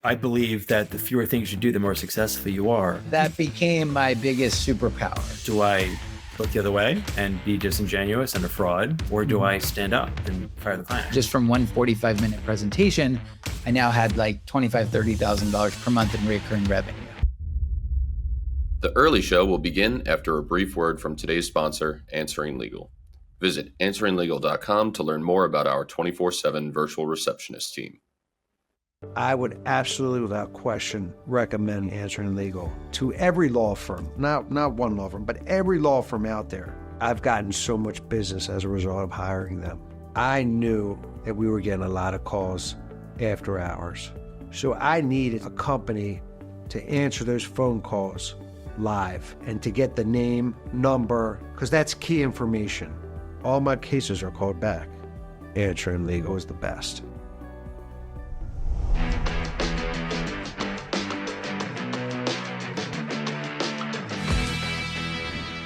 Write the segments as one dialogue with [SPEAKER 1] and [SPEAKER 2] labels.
[SPEAKER 1] I believe that the fewer things you do, the more successful you are.
[SPEAKER 2] That became my biggest superpower.
[SPEAKER 1] Do I look the other way and be disingenuous and a fraud, or do I stand up and fire the client?
[SPEAKER 2] Just from one 45-minute presentation, I now had like $25,000, $30,000 per month in recurring revenue.
[SPEAKER 3] The Earley Show will begin after a brief word from today's sponsor, Answering Legal. Visit answeringlegal.com to learn more about our 24/7 virtual receptionist team.
[SPEAKER 4] I would absolutely, without question, recommend Answering Legal to every law firm. Not one law firm, but every law firm out there. I've gotten so much business as a result of hiring them. I knew that we were getting a lot of calls after hours. So I needed a company to answer those phone calls live and to get the name, number, because that's key information. All my cases are called back. Answering Legal is the best.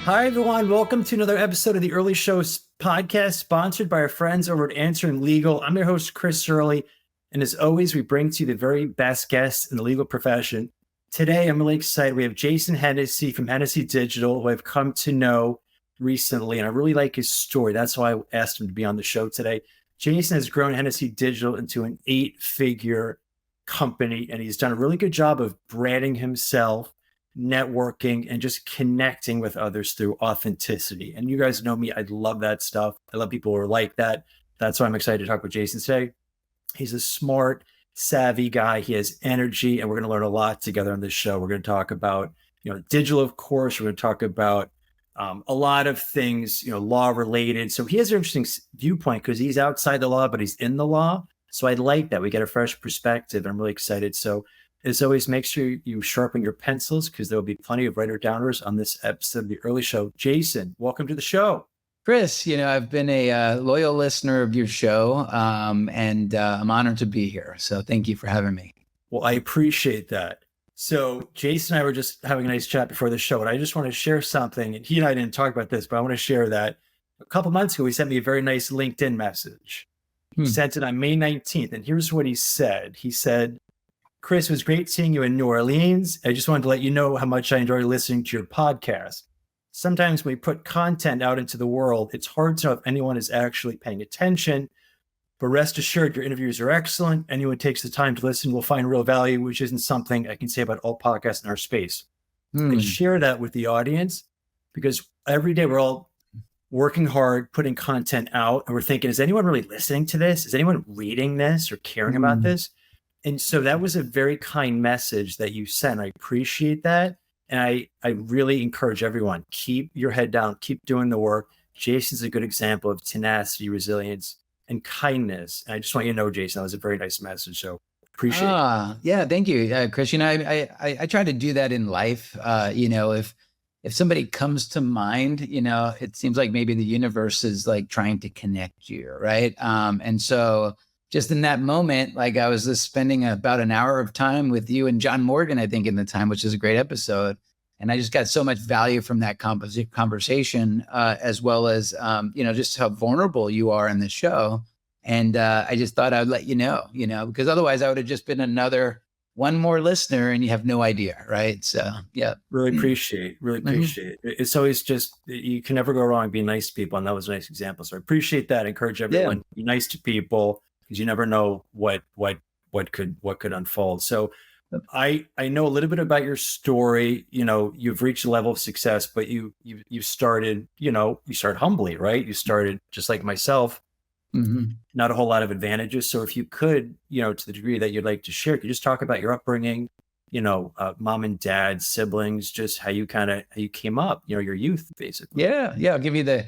[SPEAKER 1] Hi, everyone. Welcome to another episode of the Earley Show podcast, sponsored by our friends over at Answering Legal. I'm your host, Chris Earley. And as always, we bring to you the very best guests in the legal profession. Today, I'm really excited. We have Jason Hennessey from Hennessey Digital, who I've come to know recently, and I really like his story. That's why I asked him to be on the show today. Jason has grown Hennessey Digital into an 8-figure company, and he's done a really good job of branding himself, networking, and just connecting with others through authenticity. And you guys know me, I love that stuff. I love people who are like that. That's why I'm excited to talk with Jason today. He's a smart, savvy guy. He has energy, and we're going to learn a lot together on this show. We're going to talk about, digital, of course. We're going to talk about a lot of things, law related. So he has an interesting viewpoint because he's outside the law, but he's in the law. So I like that. We get a fresh perspective. I'm really excited. So as always, make sure you sharpen your pencils because there will be plenty of writer-downers on this episode of the Earley Show. Jason, welcome to the show.
[SPEAKER 2] Chris, I've been a loyal listener of your show, and I'm honored to be here. So thank you for having me.
[SPEAKER 1] Well, I appreciate that. So Jason and I were just having a nice chat before the show, and I just want to share something. And he and I didn't talk about this, but I want to share that. A couple months ago, he sent me a very nice LinkedIn message. He sent it on May 19th, and here's what he said. He said, "Chris, it was great seeing you in New Orleans. I just wanted to let you know how much I enjoy listening to your podcast. Sometimes when we put content out into the world, it's hard to know if anyone is actually paying attention, but rest assured your interviews are excellent. Anyone who takes the time to listen will find real value, which isn't something I can say about all podcasts in our space." I share that with the audience because every day we're all working hard, putting content out, and we're thinking, is anyone really listening to this? Is anyone reading this or caring about this? And so that was a very kind message that you sent. I appreciate that. And I really encourage everyone, keep your head down, keep doing the work. Jason's a good example of tenacity, resilience, and kindness. And I just want you to know, Jason, that was a very nice message. So appreciate it.
[SPEAKER 2] Yeah, thank you, Chris. I try to do that in life. If somebody comes to mind, it seems like maybe the universe is like trying to connect you, right? And so just in that moment, like I was just spending about an hour of time with you and John Morgan, I think, in the time, which is a great episode. And I just got so much value from that conversation, as well as, just how vulnerable you are in the show. And I just thought I'd let you know, because otherwise I would have just been one more listener and you have no idea. Right. So, yeah.
[SPEAKER 1] Really appreciate it. It's always just, you can never go wrong being nice to people. And that was a nice example. So I appreciate that. I encourage everyone to be nice to people, because you never know what could unfold. So I know a little bit about your story. You've reached a level of success, but you started, you started humbly, right? You started just like myself, not a whole lot of advantages. So if you could, to the degree that you'd like to share, could you just talk about your upbringing, mom and dad, siblings, just how you came up, your youth, basically.
[SPEAKER 2] Yeah. I'll give you the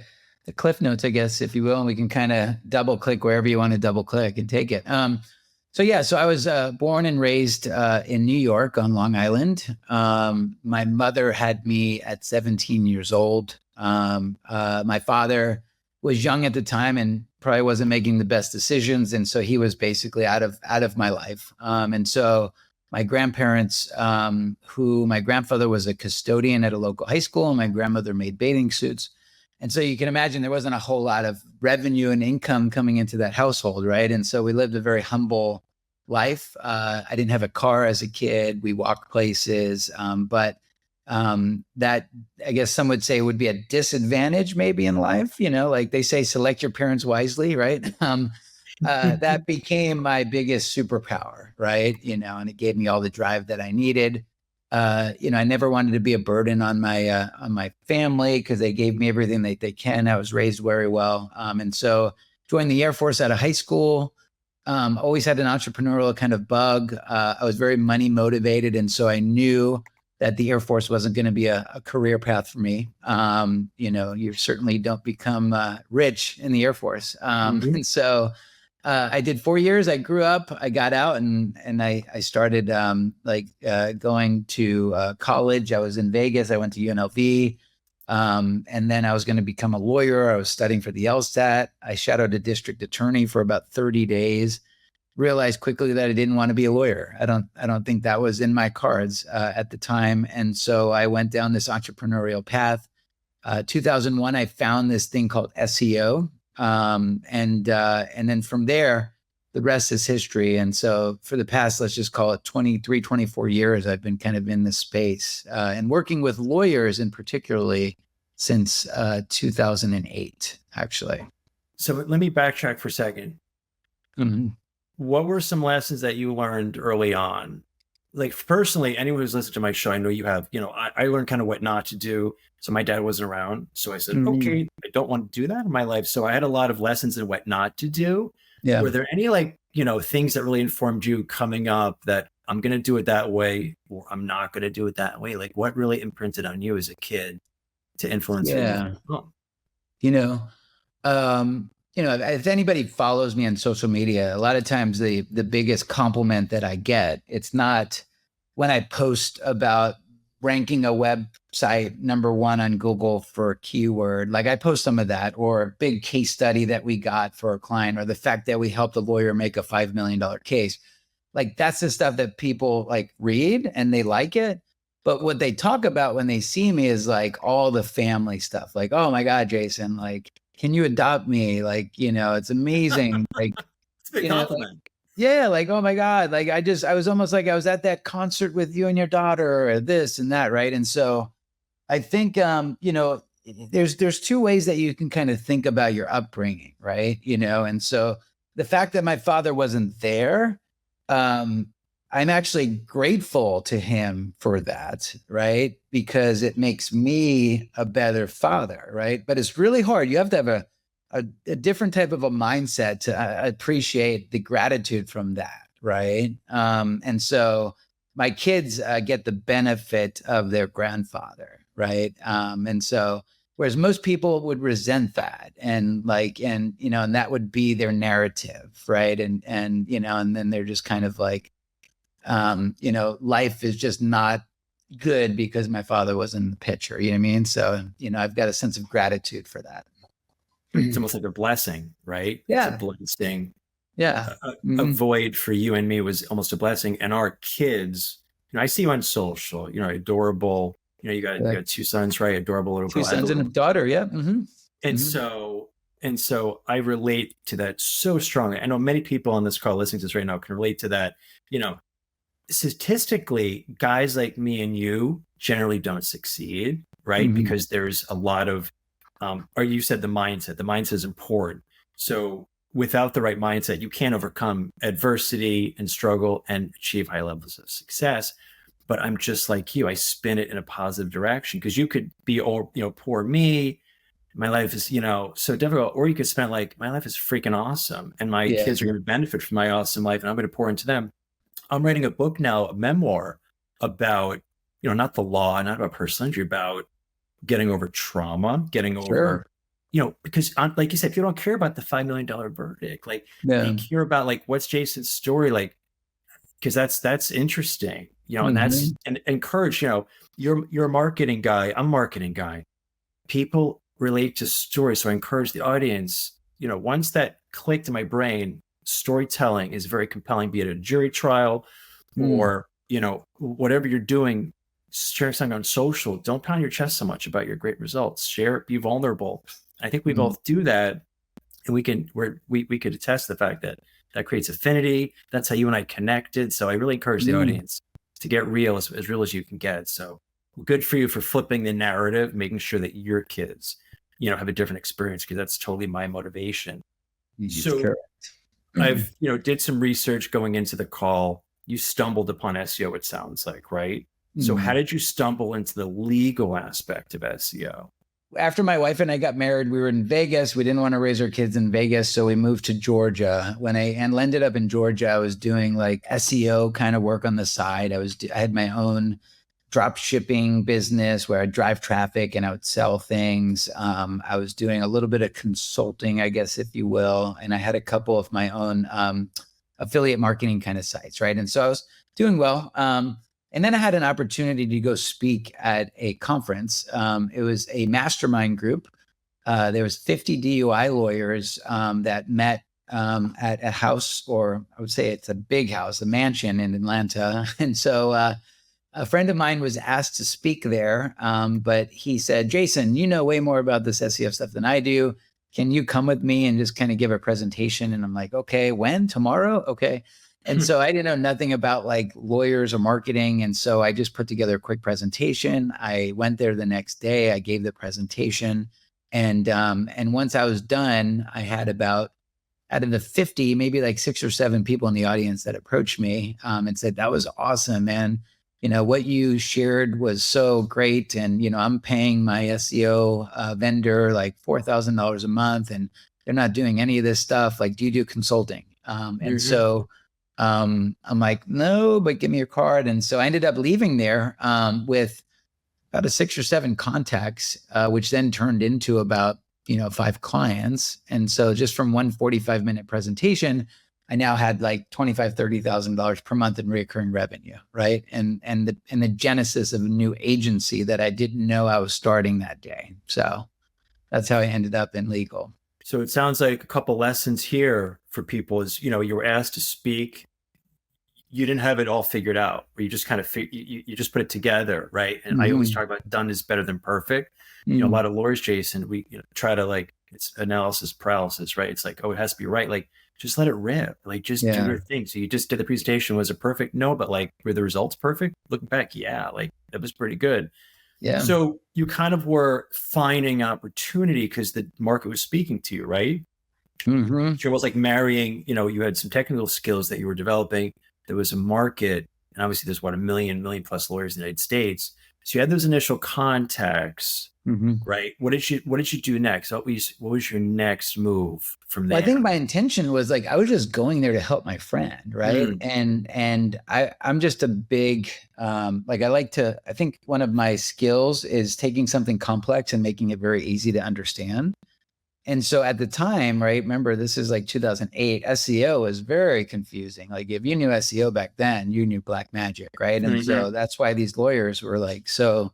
[SPEAKER 2] cliff notes, I guess, if you will, and we can kind of double click wherever you want to double click and take it. So I was born and raised in New York on Long Island. My mother had me at 17 years old. My father was young at the time and probably wasn't making the best decisions. And so he was basically out of my life. And so my grandparents, my grandfather was a custodian at a local high school, and my grandmother made bathing suits. And so you can imagine there wasn't a whole lot of revenue and income coming into that household, right? And so we lived a very humble life. I didn't have a car as a kid. We walked places, but that I guess some would say would be a disadvantage maybe in life. Like they say, select your parents wisely, right? That became my biggest superpower, right? And it gave me all the drive that I needed. I never wanted to be a burden on my family because they gave me everything that they can. I was raised very well, and so joined the Air Force out of high school. Always had an entrepreneurial kind of bug. I was very money motivated, and so I knew that the Air Force wasn't going to be a career path for me. You certainly don't become rich in the Air Force, and so. I did 4 years. I grew up, I got out and I started going to college. I was in Vegas. I went to UNLV. And then I was going to become a lawyer. I was studying for the LSAT. I shadowed a district attorney for about 30 days, realized quickly that I didn't want to be a lawyer. I don't think that was in my cards at the time. And so I went down this entrepreneurial path. 2001, I found this thing called SEO. And then from there, the rest is history. And so for the past, let's just call it 23, 24 years, I've been kind of in this space and working with lawyers in particularly since 2008, actually.
[SPEAKER 1] So let me backtrack for a second.
[SPEAKER 2] Mm-hmm.
[SPEAKER 1] What were some lessons that you learned early on? Like personally, anyone who's listened to my show, I know you have, I learned kind of what not to do. So my dad wasn't around. So I said, okay, I don't want to do that in my life. So I had a lot of lessons in what not to do.
[SPEAKER 2] Yeah.
[SPEAKER 1] Were there any things that really informed you coming up that I'm going to do it that way or I'm not going to do it that way? Like what really imprinted on you as a kid to influence you?
[SPEAKER 2] If anybody follows me on social media, a lot of times the biggest compliment that I get, it's not when I post about ranking a website number one on Google for a keyword. Like I post some of that, or a big case study that we got for a client, or the fact that we helped a lawyer make a $5 million case. Like that's the stuff that people like read and they like it. But what they talk about when they see me is like all the family stuff. Like, oh my God, Jason, like, can you adopt me? Like, it's amazing. Like,
[SPEAKER 1] it's a big compliment.
[SPEAKER 2] Like, oh my God. Like, I was almost like I was at that concert with you and your daughter or this and that. Right. And so I think, there's two ways that you can kind of think about your upbringing. Right. And so the fact that my father wasn't there, I'm actually grateful to him for that, right? Because it makes me a better father, right? But it's really hard. You have to have a different type of a mindset to appreciate the gratitude from that, right? And so my kids get the benefit of their grandfather, right? And so whereas most people would resent that and that would be their narrative, right? And then they're just kind of like, life is just not good because my father was in the picture, you know what I mean? So, I've got a sense of gratitude for that.
[SPEAKER 1] It's almost like a blessing, right?
[SPEAKER 2] Yeah.
[SPEAKER 1] It's a blessing.
[SPEAKER 2] Yeah.
[SPEAKER 1] A void for you and me was almost a blessing. And our kids, I see you on social, adorable, you got two sons, right? Adorable little girl.
[SPEAKER 2] Two sons and a daughter. Yeah. Mm-hmm.
[SPEAKER 1] And so I relate to that so strongly. I know many people on this call listening to this right now can relate to that. Statistically, guys like me and you generally don't succeed, right? Mm-hmm. Because there's a lot of, or you said the mindset is important. So without the right mindset, you can't overcome adversity and struggle and achieve high levels of success. But I'm just like you, I spin it in a positive direction because you could be, poor me. My life is, so difficult. Or you could spend like, my life is freaking awesome. And my kids are going to benefit from my awesome life and I'm going to pour into them. I'm writing a book now, a memoir about, not the law, not about personal injury, about getting over trauma, getting over, because like you said, if you don't care about the $5 million verdict, like you care about like, what's Jason's story? Like, because that's interesting, and that's, and encourage, you're a marketing guy. I'm a marketing guy. People relate to stories. So I encourage the audience, once that clicked in my brain, storytelling is very compelling, be it a jury trial or, whatever you're doing, share something on social. Don't pound your chest so much about your great results. Share it, be vulnerable. I think we both do that. And we could attest to the fact that that creates affinity. That's how you and I connected. So I really encourage the audience to get real as real as you can get. So good for you for flipping the narrative, making sure that your kids, have a different experience, because that's totally my motivation. So
[SPEAKER 2] correct.
[SPEAKER 1] I've, did some research going into the call. You stumbled upon SEO, it sounds like, right? So how did you stumble into the legal aspect of SEO?
[SPEAKER 2] After my wife and I got married, we were in Vegas. We didn't want to raise our kids in Vegas, so we moved to Georgia. When I ended up in Georgia, I was doing like SEO kind of work on the side. I had my own drop shipping business where I'd drive traffic and I would sell things. I was doing a little bit of consulting, I guess, if you will. And I had a couple of my own affiliate marketing kind of sites, right? And so I was doing well. And then I had an opportunity to go speak at a conference. It was a mastermind group. There was 50 DUI lawyers that met at a house, or I would say it's a big house, a mansion in Atlanta. And so a friend of mine was asked to speak there, but he said, Jason, you know way more about this SEO stuff than I do. Can you come with me and just kind of give a presentation? And I'm like, okay, when? Tomorrow? Okay. And so I didn't know nothing about like lawyers or marketing. And so I just put together a quick presentation. I went there the next day. I gave the presentation. And once I was done, I had about, out of the 50, maybe like 6 or 7 people in the audience that approached me and said, that was awesome, man. What you shared was so great. And, I'm paying my SEO vendor like $4,000 a month and they're not doing any of this stuff. Like, do you do consulting? And so I'm like, no, but give me your card. And so I ended up leaving there with about 6 or 7 contacts, which then turned into about, 5 clients. And so just from one 45-minute presentation, I now had like $25,000, $30,000 per month in recurring revenue, right? And the genesis of a new agency that I didn't know I was starting that day. So that's how I ended up in legal.
[SPEAKER 1] So it sounds like a couple lessons here for people is, you were asked to speak. You didn't have it all figured out, or you just kind of you just put it together, right? And I always talk about done is better than perfect. A lot of lawyers, Jason, we try to it's analysis paralysis, right? It's like, oh, it has to be right. Like, just let it rip. Like, just do your thing. So you just did the presentation. Was it perfect? No, but were the results perfect? Looking back, yeah, it was pretty good. Yeah. So you kind of were finding opportunity because the market was speaking to you, right? Mm-hmm. So it was like marrying, you had some technical skills that you were developing. There was a market, and obviously there's a million plus lawyers in the United States. So you had those initial contacts, right? What did you do next? What was your next move from there?
[SPEAKER 2] Well, I think my intention was I was just going there to help my friend, right? And I'm just a big I think one of my skills is taking something complex and making it very easy to understand. And so at the time, right, remember this is like 2008, SEO was very confusing. Like, if you knew SEO back then, you knew black magic, right? And so that's why these lawyers were so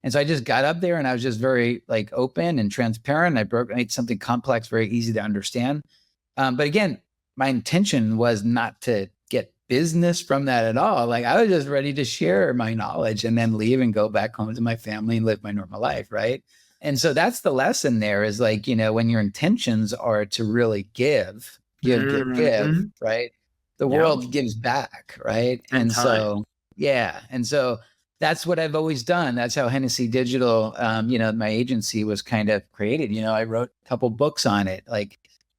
[SPEAKER 2] I just got up there and I was just very open and transparent. I made something complex very easy to understand. But again, my intention was not to get business from that at all. I was just ready to share my knowledge and then leave and go back home to my family and live my normal life, right? And so that's the lesson there is when your intentions are to really give, right? The world gives back, right? And so, And so that's what I've always done. That's how Hennessey Digital, my agency was kind of created. I wrote a couple books on it.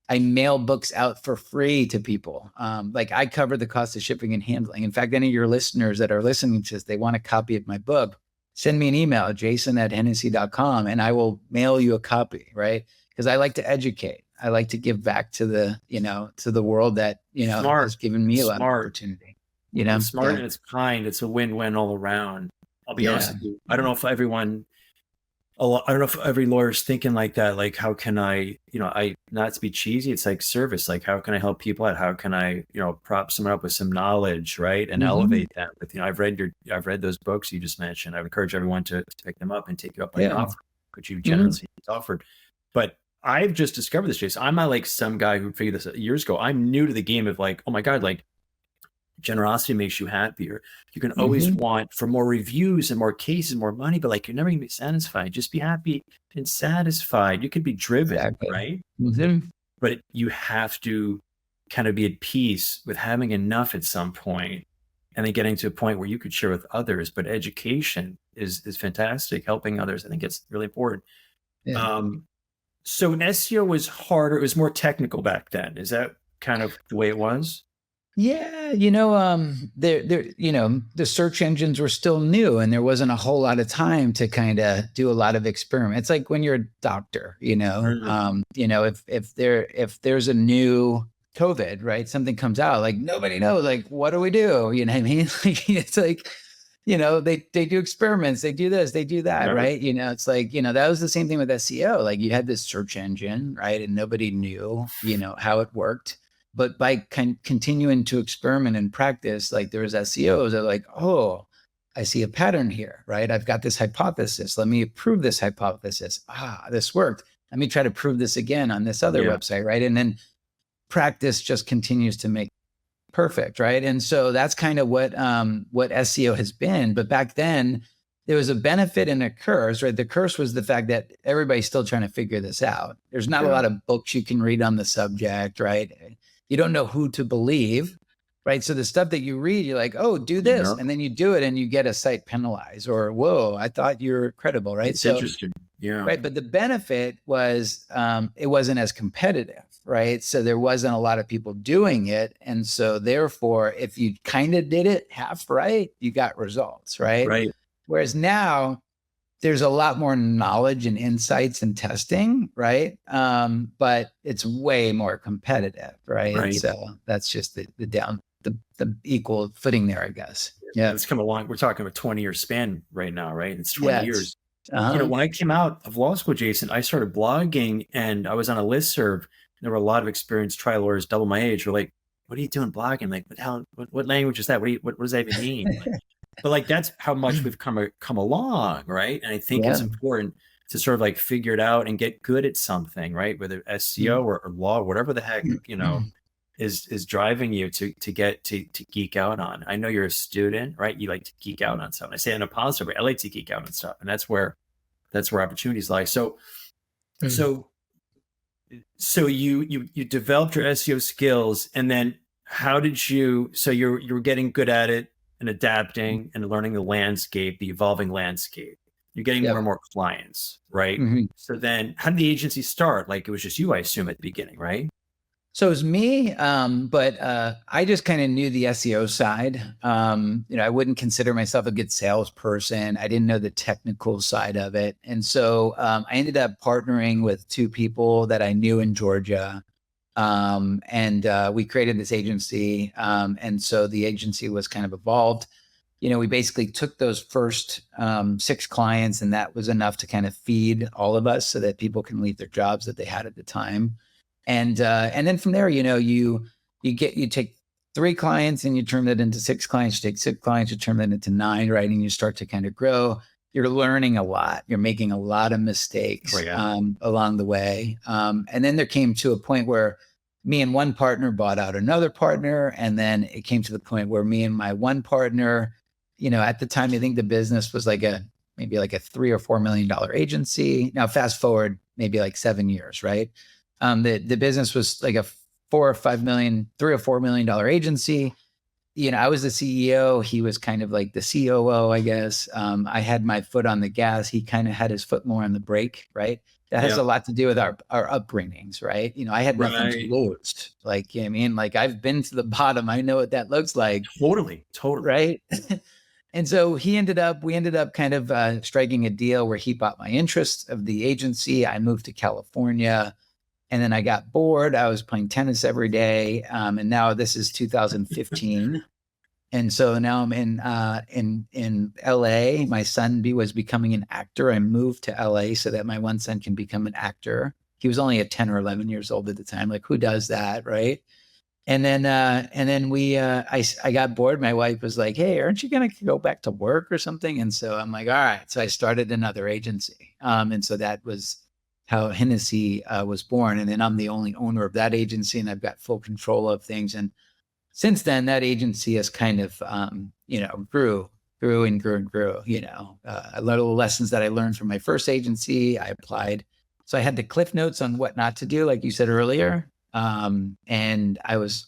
[SPEAKER 2] I mail books out for free to people. I cover the cost of shipping and handling. In fact, any of your listeners that are listening to this, they want a copy of my book, send me an email, jason@hennessey.com, and I will mail you a copy, right? Because I like to educate. I like to give back to the world that, has given me a lot of opportunity.
[SPEAKER 1] It's smart and it's kind. It's a win-win all around. I'll be honest with you. I don't know if every lawyer's thinking like that. Like, how can I not to be cheesy, it's like service. Like, how can I help people out? How can I, prop someone up with some knowledge, right? And elevate them with, I've read those books you just mentioned. I would encourage everyone to pick them up and take you up on an offer, which you generously offered. But I've just discovered this, Jason. I'm not some guy who figured this out years ago. I'm new to the game of oh my God, generosity makes you happier. You can always want for more reviews and more cases, more money, but you're never going to be satisfied. Just be happy and satisfied. You can be driven, right? But you have to kind of be at peace with having enough at some point, and then getting to a point where you could share with others. But education is fantastic. Helping others, I think it's really important.
[SPEAKER 2] Yeah.
[SPEAKER 1] So an SEO was harder. It was more technical back then. Is that kind of the way it was?
[SPEAKER 2] Yeah, the search engines were still new, and there wasn't a whole lot of time to kind of do a lot of experiments. It's like when you're a doctor, if there's a new COVID, right? Something comes out, like nobody knows, like what do we do? You know what I mean? Like, it's like, they do experiments, they do this, they do that, right? It's like, that was the same thing with SEO. Like you had this search engine, right? And nobody knew, how it worked. But by continuing to experiment and practice, like there was SEOs that are like, oh, I see a pattern here, right? I've got this hypothesis. Let me prove this hypothesis. This worked. Let me try to prove this again on this other website, right? And then practice just continues to make perfect, right? And so that's kind of what SEO has been. But back then, there was a benefit and a curse, right? The curse was the fact that everybody's still trying to figure this out. There's not a lot of books you can read on the subject, right? You don't know who to believe, right? So the stuff that you read, you're like, oh, do this. And then you do it and you get a site penalized, or, whoa, I thought you're credible, right?
[SPEAKER 1] It's interesting. Yeah.
[SPEAKER 2] Right. But the benefit was it wasn't as competitive, right? So there wasn't a lot of people doing it. And so therefore, if you kind of did it half right, you got results, right?
[SPEAKER 1] Right.
[SPEAKER 2] Whereas now, there's a lot more knowledge and insights and testing, right? But it's way more competitive, right? So that's just the equal footing there, I guess. Yeah,
[SPEAKER 1] it's come along. We're talking about a 20-year span right now, right? It's 20 years.
[SPEAKER 2] Uh-huh.
[SPEAKER 1] When I came out of law school, Jason, I started blogging, and I was on a listserv. There were a lot of experienced trial lawyers, double my age, were like, "What are you doing blogging? I'm like, what language is that? What does that even mean?" But like, that's how much we've come along, right? And I think it's important to sort of like figure it out and get good at something, right? Whether SEO or law, whatever the heck, is driving you to geek out on. I know you're a student, right? You like to geek out on something. I say it in a positive way. I like to geek out on stuff, and that's where opportunities lie. So you developed your SEO skills, and then how did you? So you're getting good at it and adapting and learning the landscape, the evolving landscape. You're getting more and more clients, right? Mm-hmm. So then how did the agency start? Like it was just you, I assume, at the beginning, right?
[SPEAKER 2] So it was me, but I just kind of knew the SEO side. I wouldn't consider myself a good salesperson. I didn't know the technical side of it. And so I ended up partnering with two people that I knew in Georgia. And we created this agency. And so the agency was kind of evolved. We basically took those first 6 clients, and that was enough to kind of feed all of us so that people can leave their jobs that they had at the time. And then from there, you take 3 clients and you turn that into 6 clients, you take 6 clients, you turn that into 9, right? And you start to kind of grow. You're learning a lot. You're making a lot of mistakes along the way. And then there came to a point where me and one partner bought out another partner. And then it came to the point where me and my one partner, at the time, I think the business was maybe like a $3 or $4 million agency. Now, fast forward maybe like 7 years, right? The business was like a $3 or $4 million agency. I was the CEO. He was kind of like the COO, I guess. I had my foot on the gas. He kind of had his foot more on the brake, right? That has a lot to do with our upbringings, right? I had nothing to lose. Like, like I've been to the bottom. I know what that looks like.
[SPEAKER 1] Totally.
[SPEAKER 2] Right. And so we ended up kind of striking a deal where he bought my interest of the agency. I moved to California. And then I got bored. I was playing tennis every day. And now this is 2015. And so now I'm in LA. My son was becoming an actor. I moved to LA so that my one son can become an actor. He was only 10 or 11 years old at the time. Like, who does that, right? And then I got bored. My wife was like, "Hey, aren't you going to go back to work or something?" And so I'm like, "All right." So I started another agency. And so that was how Hennessey was born. And then I'm the only owner of that agency, and I've got full control of things. And since then, that agency has kind of, grew. I learned the lessons that I learned from my first agency. I applied. So I had the cliff notes on what not to do, like you said earlier. And I was,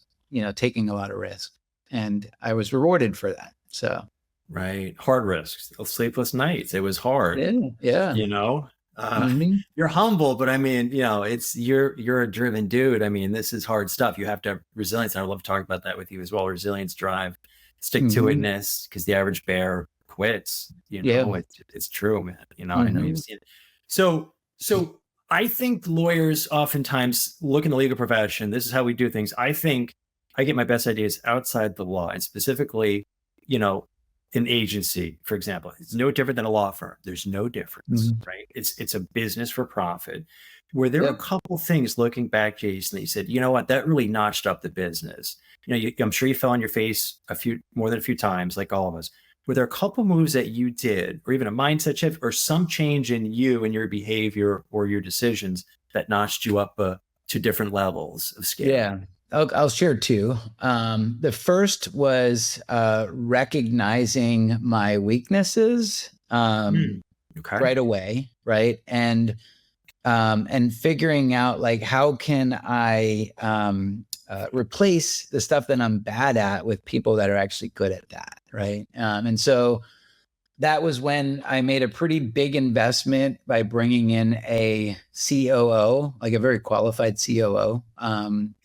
[SPEAKER 2] taking a lot of risk, and I was rewarded for that. So.
[SPEAKER 1] Right. Hard risks, sleepless nights. It was hard.
[SPEAKER 2] Yeah.
[SPEAKER 1] You're humble, but I mean, you're a driven dude. I mean, this is hard stuff. You have to have resilience. And I love talking about that with you as well. Resilience, drive, stick to itness, because the average bear quits. It's true, man. I know you've seen it. So I think lawyers oftentimes look in the legal profession. This is how we do things. I think I get my best ideas outside the law, and specifically, an agency, for example. It's no different than a law firm. There's no difference, right? It's a business for profit. Where there are a couple things looking back, Jason, that you said, you know what, that really notched up the business. I'm sure you fell on your face more than a few times, like all of us. Were there a couple moves that you did, or even a mindset shift, or some change in you and your behavior or your decisions that notched you up to different levels of scale?
[SPEAKER 2] Yeah. I'll share two. The first was recognizing my weaknesses right away, right? And figuring out, like, how can I replace the stuff that I'm bad at with people that are actually good at that, right? And so that was when I made a pretty big investment by bringing in a COO, like a very qualified COO.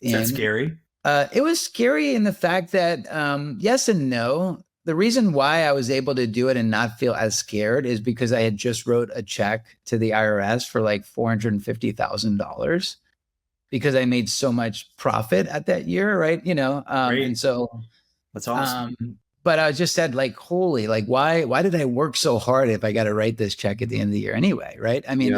[SPEAKER 1] Is that scary?
[SPEAKER 2] It was scary in the fact that, yes and no. The reason why I was able to do it and not feel as scared is because I had just wrote a check to the IRS for like $450,000 because I made so much profit at that year, right? And so
[SPEAKER 1] that's awesome.
[SPEAKER 2] But I just said, like, holy, like, why did I work so hard if I got to write this check at the end of the year anyway, right? I mean,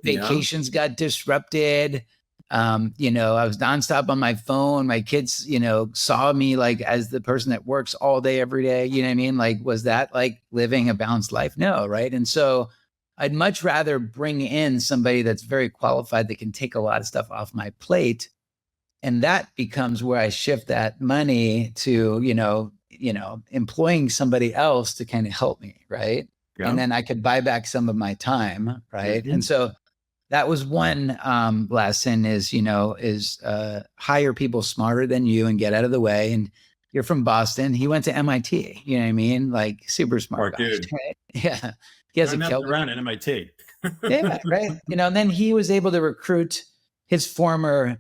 [SPEAKER 2] vacations got disrupted. I was nonstop on my phone. My kids, saw me like as the person that works all day, every day. You know what I mean? Like, was that like living a balanced life? No, right? And so I'd much rather bring in somebody that's very qualified that can take a lot of stuff off my plate. And that becomes where I shift that money to, employing somebody else to kind of help me, right? Yeah. And then I could buy back some of my time, right? And so that was one lesson is hire people smarter than you and get out of the way. And you're from Boston. He went to MIT, you know what I mean? Like, super smart dude. Right? Yeah. He has
[SPEAKER 1] around at MIT.
[SPEAKER 2] Yeah, right. And then he was able to recruit his former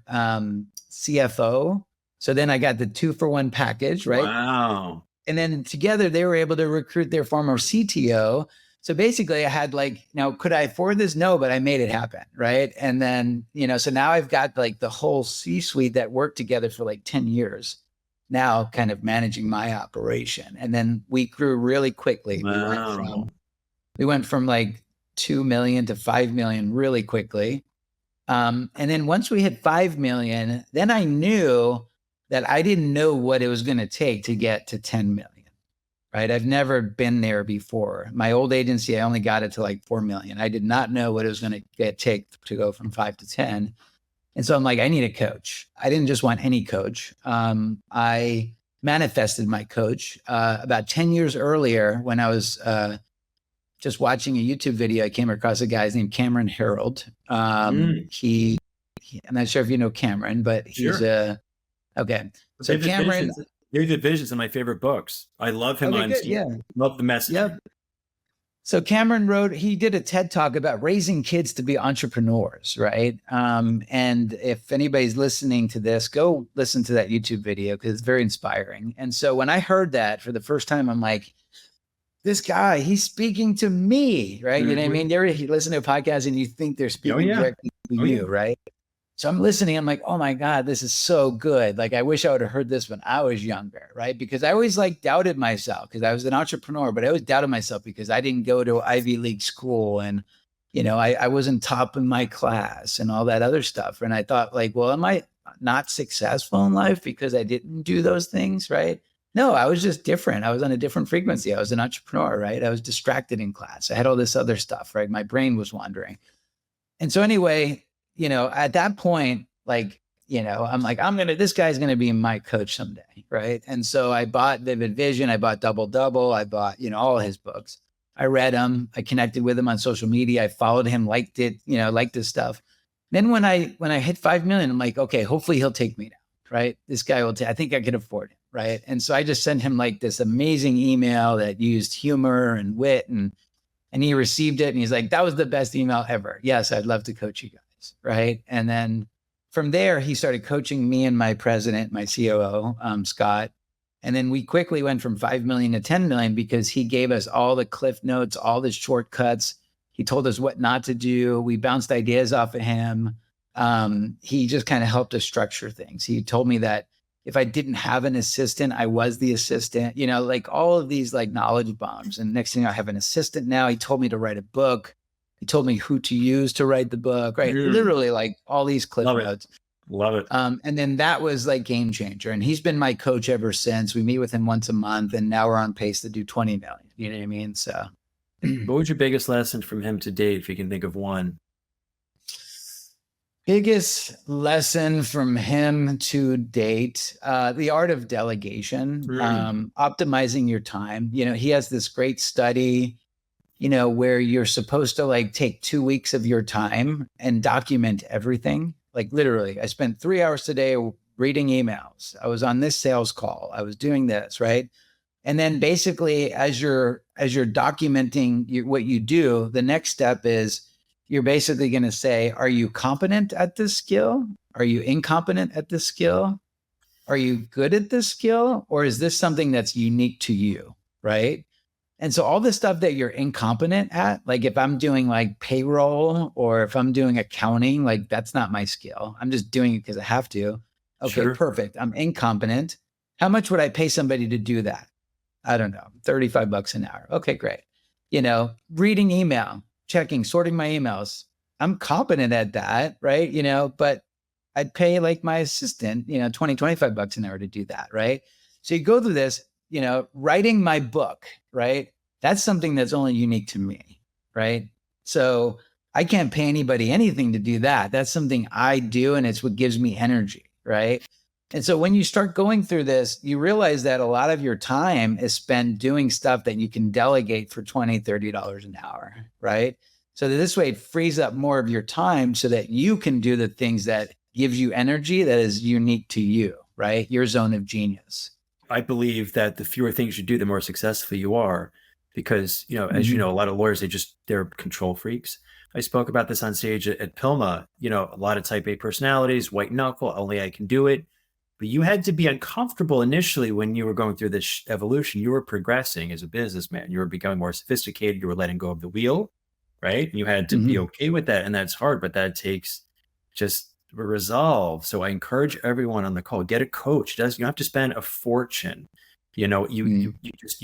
[SPEAKER 2] CFO. So then I got the 2-for-1 package, right?
[SPEAKER 1] Wow.
[SPEAKER 2] And then together they were able to recruit their former CTO. So basically I had could I afford this? No, but I made it happen, right? And then, so now I've got like the whole C-suite that worked together for like 10 years, now kind of managing my operation. And then we grew really quickly.
[SPEAKER 1] Wow.
[SPEAKER 2] We went from like 2 million to 5 million really quickly. And then once we hit 5 million, then I knew that I didn't know what it was going to take to get to 10 million, right? I've never been there before. My old agency, I only got it to like 4 million. I did not know what it was going to take to go from 5 to 10. And so I'm like, I need a coach. I didn't just want any coach. I manifested my coach about 10 years earlier when I was just watching a YouTube video. I came across a guy named Cameron Harold. He I'm not sure if you know Cameron, but he's okay. So Cameron,
[SPEAKER 1] Vivid Visions are my favorite books. I love him love the message.
[SPEAKER 2] Yep. So Cameron he did a TED Talk about raising kids to be entrepreneurs, right? And if anybody's listening to this, go listen to that YouTube video because it's very inspiring. And so when I heard that for the first time, I'm like, this guy, he's speaking to me, right? You know what I mean? You listen to a podcast and you think they're speaking directly to you, right? So I'm listening. I'm like, oh my God, this is so good. Like, I wish I would have heard this when I was younger, right? Because I always doubted myself because I was an entrepreneur, but I always doubted myself because I didn't go to Ivy League school and, I wasn't top in my class and all that other stuff. And I thought well, am I not successful in life because I didn't do those things, right? No, I was just different. I was on a different frequency. I was an entrepreneur, right? I was distracted in class. I had all this other stuff, right? My brain was wandering. And so anyway, at that point, I'm like, this guy's going to be my coach someday. Right. And so I bought Vivid Vision. I bought Double Double. I bought, all his books. I read them. I connected with him on social media. I followed him, liked it, liked his stuff. Then when I hit 5 million, I'm like, okay, hopefully he'll take me down, right? This guy will I think I could afford him, right? And so I just sent him like this amazing email that used humor and wit, and he received it and he's like, that was the best email ever. Yes, I'd love to coach you guys, right? And then from there, he started coaching me and my president, my COO, Scott. And then we quickly went from 5 million to 10 million because he gave us all the cliff notes, all the shortcuts. He told us what not to do. We bounced ideas off of him. He just kind of helped us structure things. He told me that if I didn't have an assistant, I was the assistant, like all of these like knowledge bombs. And next thing I have an assistant now. He told me to write a book. He told me who to use to write the book, right? Literally like all these cliff notes.
[SPEAKER 1] Love it.
[SPEAKER 2] And then that was like game changer. And he's been my coach ever since. We meet with him once a month and now we're on pace to do 20 million. You know what I mean? So
[SPEAKER 1] what was your biggest lesson from him to date, if you can think of one?
[SPEAKER 2] Biggest lesson from him to date, the art of delegation, optimizing your time. He has this great study, where you're supposed to like take 2 weeks of your time and document everything. Like literally, I spent 3 hours today reading emails. I was on this sales call. I was doing this, right? And then basically as you're documenting what you do, the next step is you're basically going to say, are you competent at this skill? Are you incompetent at this skill? Are you good at this skill? Or is this something that's unique to you, right? And so all the stuff that you're incompetent at, like if I'm doing like payroll or if I'm doing accounting, like that's not my skill. I'm just doing it because I have to. Okay, sure. Perfect. I'm incompetent. How much would I pay somebody to do that? I don't know, $35 an hour. Okay, great. Reading email, checking, sorting my emails. I'm competent at that, right? But I'd pay like my assistant, $25 an hour to do that, right? So you go through this, writing my book, right? That's something that's only unique to me, right? So I can't pay anybody anything to do that. That's something I do, and it's what gives me energy, right? And so when you start going through this, you realize that a lot of your time is spent doing stuff that you can delegate for $20, $30 an hour, right? So that this way it frees up more of your time so that you can do the things that gives you energy that is unique to you, right? Your zone of genius.
[SPEAKER 1] I believe that the fewer things you do, the more successful you are, because, as you know, a lot of lawyers, they're control freaks. I spoke about this on stage at Pilma, a lot of type A personalities, white knuckle, only I can do it. But you had to be uncomfortable initially when you were going through this evolution. You were progressing as a businessman. You were becoming more sophisticated. You were letting go of the wheel, right? You had to be okay with that. And that's hard, but that takes just resolve. So I encourage everyone on the call, get a coach. You don't have to spend a fortune. You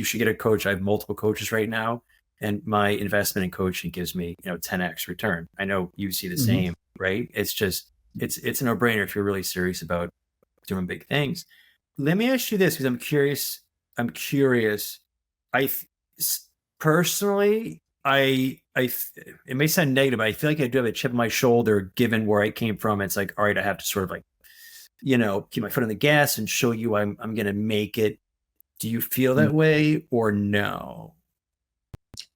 [SPEAKER 1] should get a coach. I have multiple coaches right now, and my investment in coaching gives me 10x return. I know you see the same, right? It's a no-brainer if you're really serious about doing big things. Let me ask you this, because I'm curious. Personally, it may sound negative, but I feel like I do have a chip on my shoulder given where I came from. It's like, all right, I have to sort of like, keep my foot on the gas and show you I'm going to make it. Do you feel that way or no?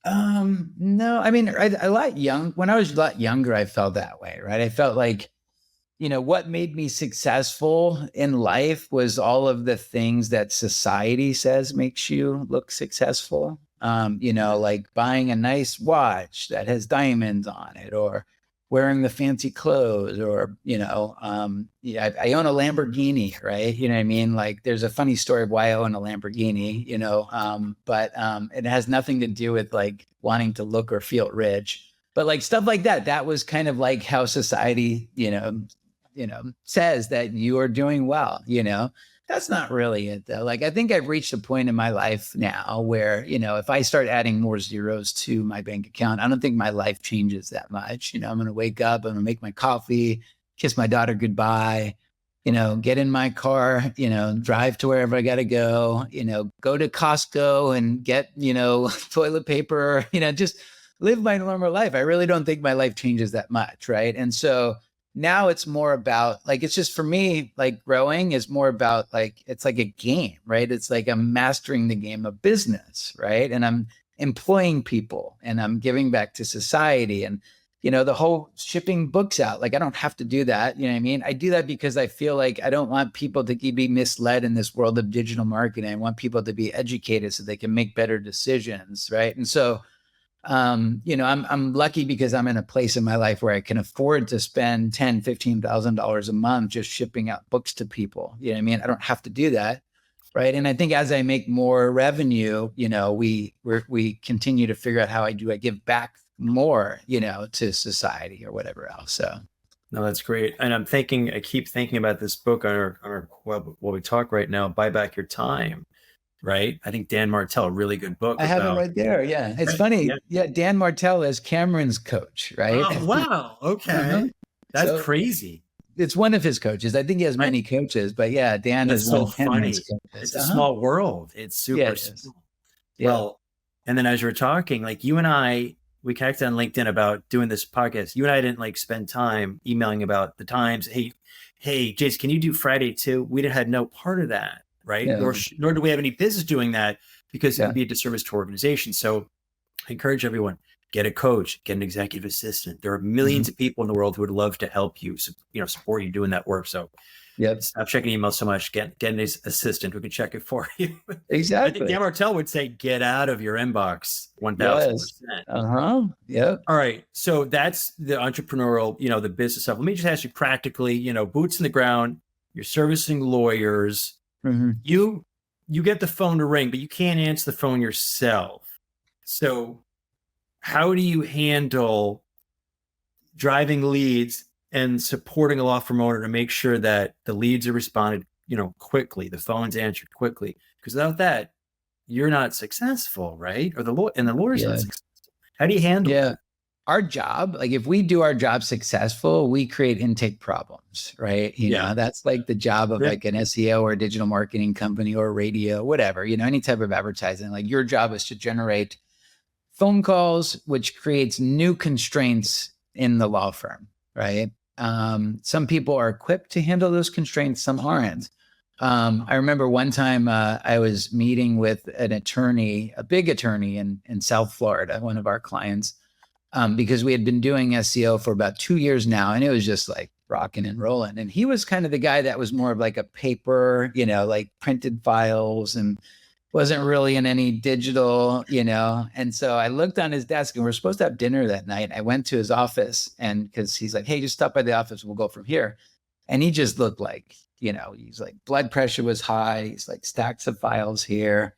[SPEAKER 2] No, I mean, when I was a lot younger, I felt that way, right? I felt like, what made me successful in life was all of the things that society says makes you look successful. Like buying a nice watch that has diamonds on it, or wearing the fancy clothes, or, I own a Lamborghini, right? You know what I mean? Like there's a funny story of why I own a Lamborghini, but it has nothing to do with like wanting to look or feel rich, but like stuff like that. That was kind of like how society, says that you are doing well, That's not really it though. Like, I think I've reached a point in my life now where, if I start adding more zeros to my bank account, I don't think my life changes that much. I'm going to wake up, I'm going to make my coffee, kiss my daughter goodbye, get in my car, drive to wherever I got to go, go to Costco and get, toilet paper, just live my normal life. I really don't think my life changes that much. Right. And so now it's more about like, it's just for me, like growing is more about like, it's like a game, right? It's like I'm mastering the game of business, right? And I'm employing people and I'm giving back to society. And the whole shipping books out. Like, I don't have to do that. You know what I mean? I do that because I feel like I don't want people to be misled in this world of digital marketing. I want people to be educated so they can make better decisions. Right. And so, I'm lucky because I'm in a place in my life where I can afford to spend $10,000, $15,000 a month just shipping out books to people. You know what I mean? I don't have to do that. Right. And I think as I make more revenue, we continue to figure out how I give back more, to society or whatever else. So.
[SPEAKER 1] No, that's great. And I keep thinking about this book on our while we talk right now, Buy Back Your Time. Right. I think Dan Martell, a really good book.
[SPEAKER 2] I have it right there. Yeah. It's funny. Yeah. Dan Martell is Cameron's coach. Right.
[SPEAKER 1] Oh, wow. Okay. That's crazy.
[SPEAKER 2] It's one of his coaches. I think he has many coaches, but yeah, Dan is
[SPEAKER 1] so
[SPEAKER 2] one of Cameron's
[SPEAKER 1] coaches. It's a small world. It's super small.
[SPEAKER 2] Yeah.
[SPEAKER 1] Well, and then as you were talking, like you and I, we connected on LinkedIn about doing this podcast. You and I didn't spend time emailing about the times. Hey, Jason, can you do Friday too? We had no part of that. Right. Yeah. Nor do we have any business doing that because it would be a disservice to organizations. So I encourage everyone, get a coach, get an executive assistant. There are millions of people in the world who would love to help you, support you doing that work. So stop checking emails so much, get an assistant who can check it for you.
[SPEAKER 2] Exactly.
[SPEAKER 1] I think Dan Martell would say, get out of your inbox 1000%.
[SPEAKER 2] Yeah. All
[SPEAKER 1] right. So that's the entrepreneurial, the business stuff. Let me just ask you practically, boots in the ground, you're servicing lawyers.
[SPEAKER 2] Mm-hmm.
[SPEAKER 1] You get the phone to ring, but you can't answer the phone yourself. So how do you handle driving leads and supporting a law firm owner to make sure that the leads are responded, quickly, the phone's answered quickly? Because without that, you're not successful, right? Or the lawyer's not successful. How do you handle it?
[SPEAKER 2] Our job, like if we do our job successful, we create intake problems, right? That's like the job of like an SEO or a digital marketing company or radio, whatever, any type of advertising. Like your job is to generate phone calls, which creates new constraints in the law firm, right? Some people are equipped to handle those constraints, some aren't. I remember one time I was meeting with an attorney, a big attorney in South Florida, one of our clients, because we had been doing SEO for about 2 years now, and it was just like rocking and rolling. And he was kind of the guy that was more of like a paper, like printed files and wasn't really in any digital, And so I looked on his desk and we were supposed to have dinner that night. I went to his office and because he's like, hey, just stop by the office. We'll go from here. And he just looked like, he's like blood pressure was high. He's like stacks of files here.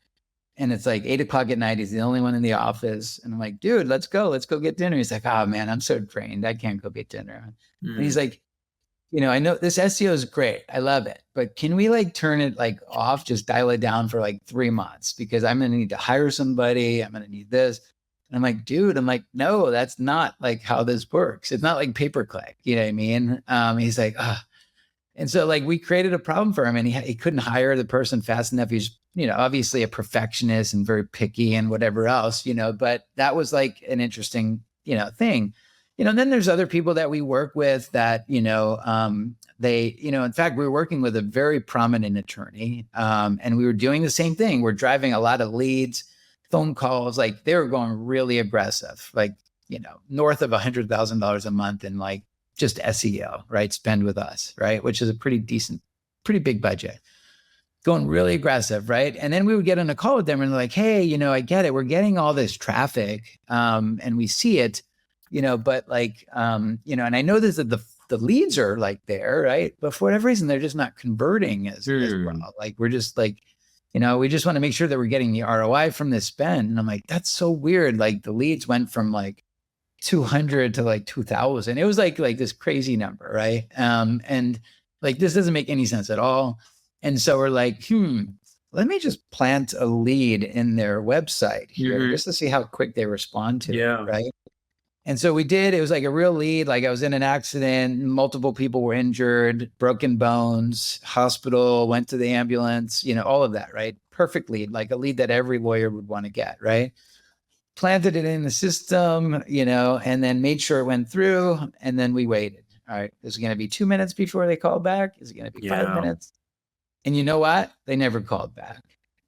[SPEAKER 2] And it's like 8:00 at night. He's the only one in the office. And I'm like, dude, let's go get dinner. He's like, oh man, I'm so drained. I can't go get dinner. Mm-hmm. And he's like, I know this SEO is great. I love it. But can we turn it off, just dial it down for 3 months? Because I'm going to need to hire somebody. I'm going to need this. And I'm like, dude, no, that's not how this works. It's not like pay-per-click. You know what I mean? He's like, ah. And so we created a problem for him and he couldn't hire the person fast enough. He's, obviously a perfectionist and very picky and whatever else, but that was an interesting, thing. Then there's other people that we work with that, they, in fact, we were working with a very prominent attorney and we were doing the same thing. We're driving a lot of leads, phone calls, they were going really aggressive, north of $100,000 a month in just SEO, right? Spend with us, right? Which is a pretty big budget. Going really aggressive, right? And then we would get on a call with them and they're like, hey, I get it. We're getting all this traffic and we see it, but and I know this that the leads are there, right? But for whatever reason, they're just not converting as well. We're just we just want to make sure that we're getting the ROI from this spend. And I'm like, that's so weird. The leads went from 200 to 2,000. It was like this crazy number, right? And this doesn't make any sense at all. And so we're like, let me just plant a lead in their website here just to see how quick they respond to it, right? And so we did. It was a real lead. I was in an accident, multiple people were injured, broken bones, hospital, went to the ambulance, all of that, right? Perfect lead, a lead that every lawyer would want to get, right? Planted it in the system, and then made sure it went through. And then we waited. All right, is it going to be 2 minutes before they call back? Is it going to be 5 minutes? And you know what? They never called back,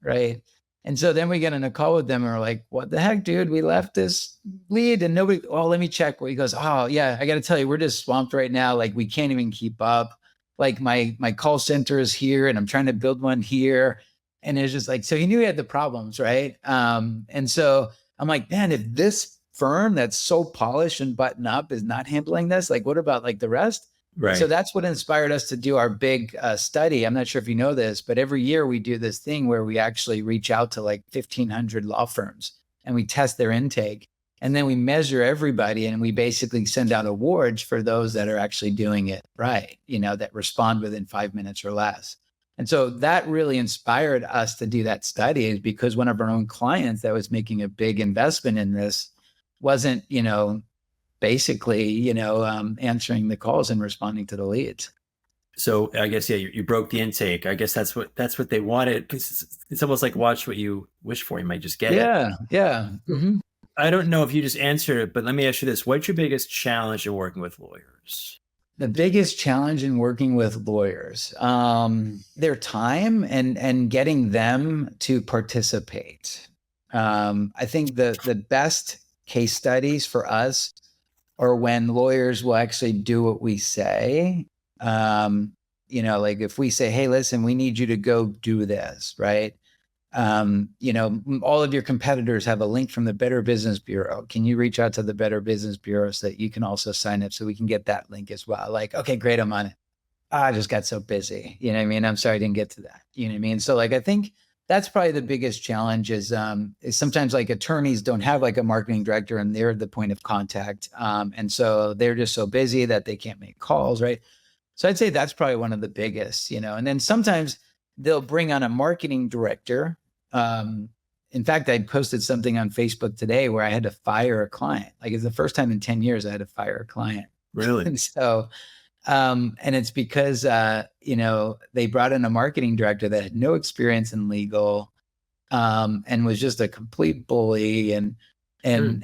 [SPEAKER 2] right? And so then we get in a call with them and we're like, what the heck, dude? We left this lead and nobody, oh, let me check. Where he goes, oh yeah, I got to tell you, we're just swamped right now. Like we can't even keep up. Like my call center is here and I'm trying to build one here. And it's just like, so he knew he had the problems, right? And so I'm like, man, if this firm that's so polished and buttoned up is not handling this, like what about like the rest?
[SPEAKER 1] Right.
[SPEAKER 2] So that's what inspired us to do our big study. I'm not sure if you know this, but every year we do this thing where we actually reach out to like 1,500 law firms and we test their intake. And then we measure everybody and we basically send out awards for those that are actually doing it right, that respond within 5 minutes or less. And so that really inspired us to do that study, is because one of our own clients that was making a big investment in this wasn't, basically, answering the calls and responding to the leads.
[SPEAKER 1] So I guess, yeah, you broke the intake. I guess that's what they wanted. It's almost like watch what you wish for. You might just get it.
[SPEAKER 2] Yeah. Mm-hmm.
[SPEAKER 1] I don't know if you just answered it, but let me ask you this. What's your biggest challenge in working with lawyers?
[SPEAKER 2] The biggest challenge in working with lawyers, their time and getting them to participate. I think the best case studies for us or when lawyers will actually do what we say. Like if we say, hey, listen, we need you to go do this, right? All of your competitors have a link from the Better Business Bureau. Can you reach out to the Better Business Bureau so that you can also sign up so we can get that link as well? Like, okay, great, I'm on it. I just got so busy. You know what I mean? I'm sorry I didn't get to that. You know what I mean? So like, I think that's probably the biggest challenge is sometimes like attorneys don't have like a marketing director and they're the point of contact. And so they're just so busy that they can't make calls, right? So I'd say that's probably one of the biggest, and then sometimes they'll bring on a marketing director. In fact, I posted something on Facebook today where I had to fire a client. Like it's the first time in 10 years I had to fire a client.
[SPEAKER 1] Really?
[SPEAKER 2] And so, and it's because, they brought in a marketing director that had no experience in legal, and was just a complete bully and was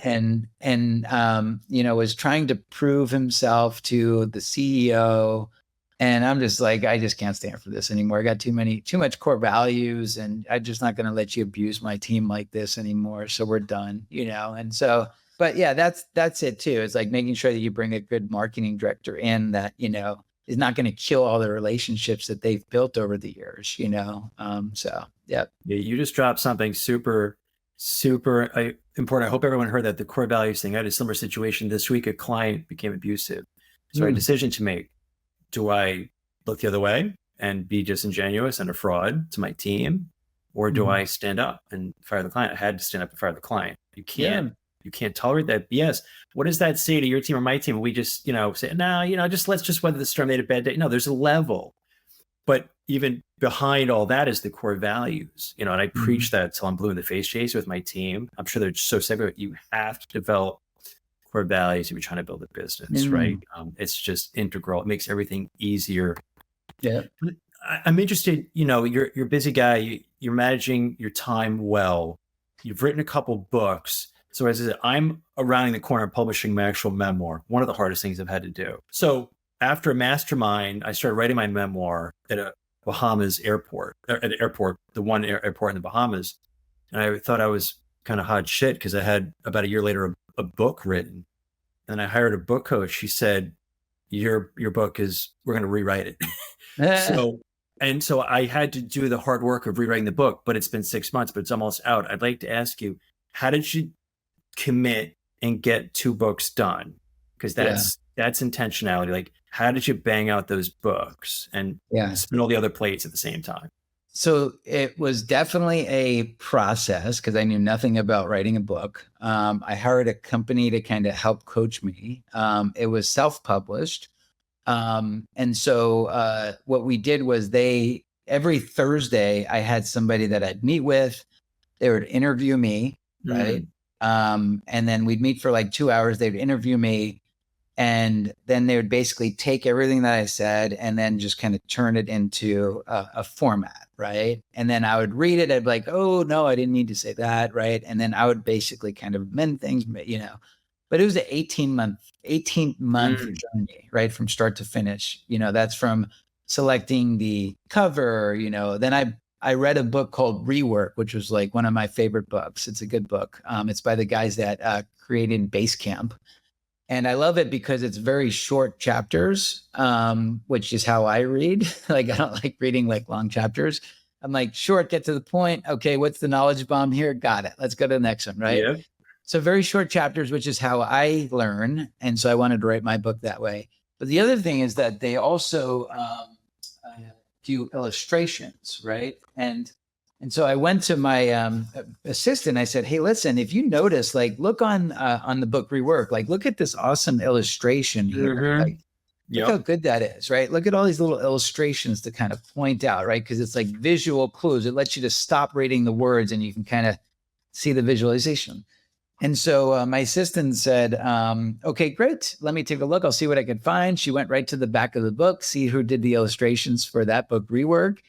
[SPEAKER 2] trying to prove himself to the CEO. And I'm just like, I just can't stand for this anymore. I got too much core values and I'm just not going to let you abuse my team like this anymore. So we're done, And so, but yeah, that's it too. It's like making sure that you bring a good marketing director in that, is not going to kill all the relationships that they've built over the years, So, yeah.
[SPEAKER 1] You just dropped something super, super important. I hope everyone heard that, the core values thing. I had a similar situation this week. A client became abusive. So I had a decision to make. Do I look the other way and be disingenuous and a fraud to my team? Or do I stand up and fire the client? I had to stand up and fire the client. You can't tolerate that BS. What does that say to your team or my team? We just, say, no, let's just weather the storm. They had a bad day. No, there's a level. But even behind all that is the core values, and I preach that till I'm blue in the face, Jason, with my team. I'm sure they're so sick of it. You have to develop core values if you're trying to build a business, right? It's just integral. It makes everything easier.
[SPEAKER 2] Yeah.
[SPEAKER 1] I'm interested, you're a busy guy. You're managing your time well. You've written a couple books. So as I said, I'm around the corner publishing my actual memoir, one of the hardest things I've had to do. So after a mastermind, I started writing my memoir at a Bahamas airport, the one airport in the Bahamas. And I thought I was kind of hot shit because I had about a year later a book written. And I hired a book coach. She said, your book we're going to rewrite it. So I had to do the hard work of rewriting the book, but it's been 6 months, but it's almost out. I'd like to ask you, how did you commit and get 2 books done? Because that's intentionality. Like, how did you bang out those books and spin all the other plates at the same time?
[SPEAKER 2] So it was definitely a process because I knew nothing about writing a book. I hired a company to kind of help coach me. It was self-published. And so what we did was every Thursday, I had somebody that I'd meet with. They would interview me, right? And then we'd meet for like 2 hours. They'd interview me. And then they would basically take everything that I said and then just kind of turn it into a format, right? And then I would read it. I'd be like, oh, no, I didn't need to say that, right? And then I would basically kind of amend things, But it was an 18-month journey, right? From start to finish. That's from selecting the cover, then I I read a book called Rework, which was like one of my favorite books. It's a good book. It's by the guys that created Basecamp. And I love it because it's very short chapters, which is how I read. Like, I don't like reading like long chapters. I'm like, short, get to the point. Okay, what's the knowledge bomb here? Got it. Let's go to the next one, right?
[SPEAKER 1] Yeah.
[SPEAKER 2] So very short chapters, which is how I learn. And so I wanted to write my book that way. But the other thing is that they also do illustrations, right? And so I went to my assistant. I said, "Hey, listen, if you notice, like, look on the book Rework, like, look at this awesome illustration here.
[SPEAKER 1] Mhm.
[SPEAKER 2] Like, look how good that is, right? Look at all these little illustrations to kind of point out, right? Because it's like visual clues. It lets you to stop reading the words and you can kind of see the visualization." And so my assistant said, "Okay, great. Let me take a look. I'll see what I can find." She went right to the back of the book, see who did the illustrations for that book Rework,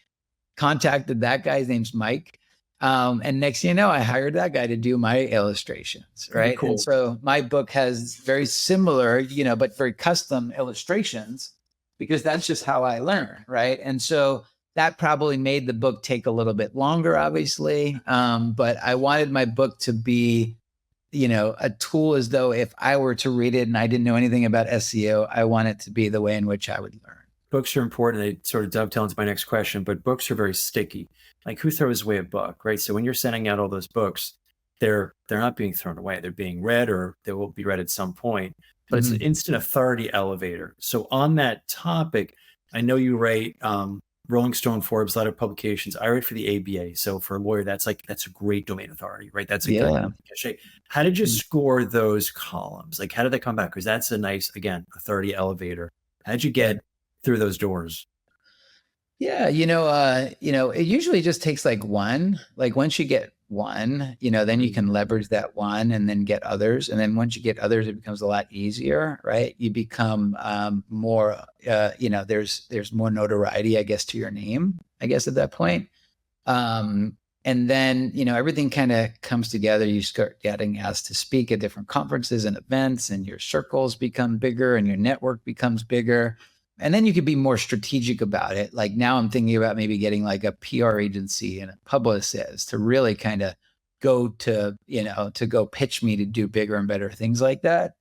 [SPEAKER 2] contacted that guy. His name's Mike. And next thing you know, I hired that guy to do my illustrations, right?
[SPEAKER 1] Cool.
[SPEAKER 2] And so my book has very similar, but very custom illustrations because that's just how I learn, right? And so that probably made the book take a little bit longer, obviously. But I wanted my book to be a tool, as though if I were to read it and I didn't know anything about SEO, I want it to be the way in which I would learn.
[SPEAKER 1] Books are important. They sort of dovetail into my next question, but books are very sticky. Like, who throws away a book, right? So when you're sending out all those books, they're not being thrown away. They're being read, or they will be read at some point. But it's an instant authority elevator. So on that topic, I know you write Rolling Stone, Forbes, a lot of publications. I write for the ABA. So for a lawyer, that's a great domain authority, right? That's a good cachet. How did you score those columns? Like, how did they come back? Because that's a nice, again, authority elevator. How did you get through those doors?
[SPEAKER 2] Yeah, it usually just takes like one. Like, once you get one, then you can leverage that one and then get others. And then once you get others, it becomes a lot easier, right? You become more, there's more notoriety, I guess, to your name, I guess, at that point. And then, everything kind of comes together. You start getting asked to speak at different conferences and events, and your circles become bigger and your network becomes bigger. And then you could be more strategic about it. Like, now I'm thinking about maybe getting like a PR agency and a publicist to really kind of go to go pitch me to do bigger and better things like that.